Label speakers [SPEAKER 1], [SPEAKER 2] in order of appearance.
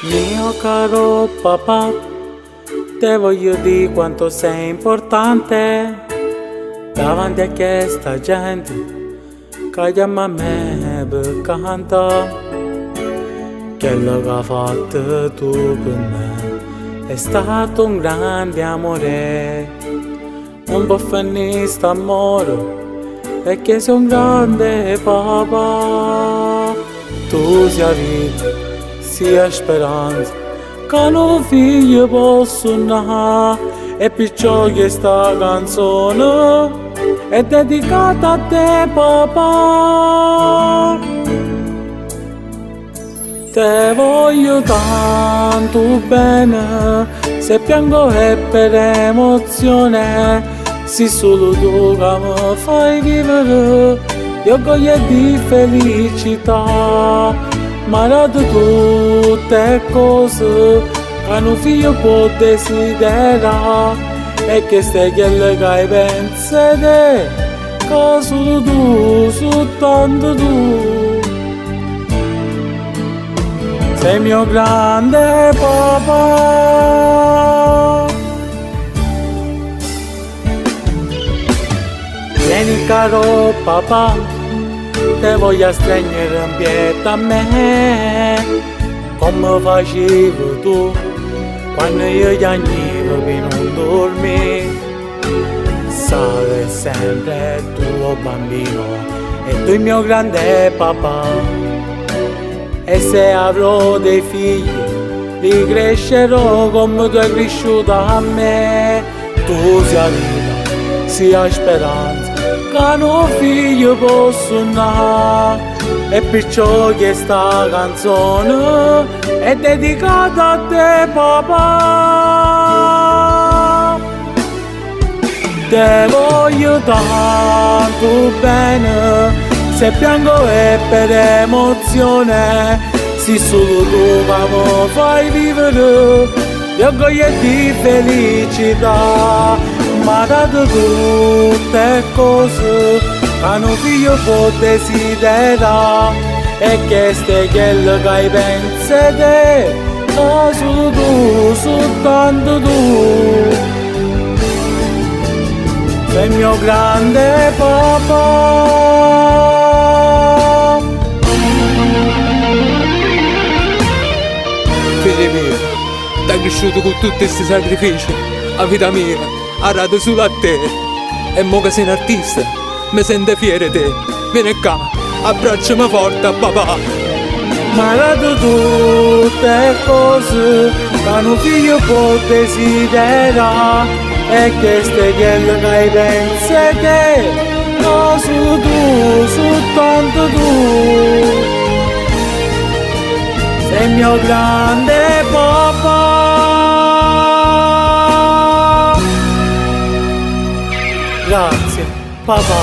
[SPEAKER 1] Mio caro papà, te voglio dire quanto sei importante davanti a questa gente che chiama me per cantare. Quello che hai fatto tu per me è stato un grande amore, non può finire st'amore perché sei un grande papà. Tu sia vita, sia speranza, che un figlio posso nare, e perciò questa canzone è dedicata a te papà. Te voglio tanto bene, se piango è per emozione, se solo tu che mi fai vivere di orgoglio e di felicità. Ma dato tutte cose che un figlio può desiderare, e che stai quello che hai pensato, che solo tu, soltanto tu sei mio grande papà. Vieni caro papà, te voglio stringere in piedi a me, come facevi tu quando io piangevo per non dormire. Sarai sempre tuo bambino e tu il mio grande papà. E se avrò dei figli, li crescerò come tu hai cresciuto a me. Tu sia vita, sia speranza, che un figlio posso nare, e perciò questa canzone è dedicata a te papà. Te voglio tanto bene, se piango è per emozione, se solo tu che mi fai vivere di orgoglio e di felicità. Ma dato tutte cose che un figlio può desiderare, e che stai quello che hai pensato, che solo tu, soltanto tu sei il mio grande papà.
[SPEAKER 2] Figli miei, t'hai cresciuto con tutti questi sacrifici, la vita mia ha dato solo a te, e mo che sei un artista mi sento fiero di te. Vieni qua, abbracciami forte papà.
[SPEAKER 1] Ma dato tutte cose che un figlio può desiderare, e che stai quello che hai pensato, che solo tu, soltanto tu sei il mio grande papà. Grazie papà.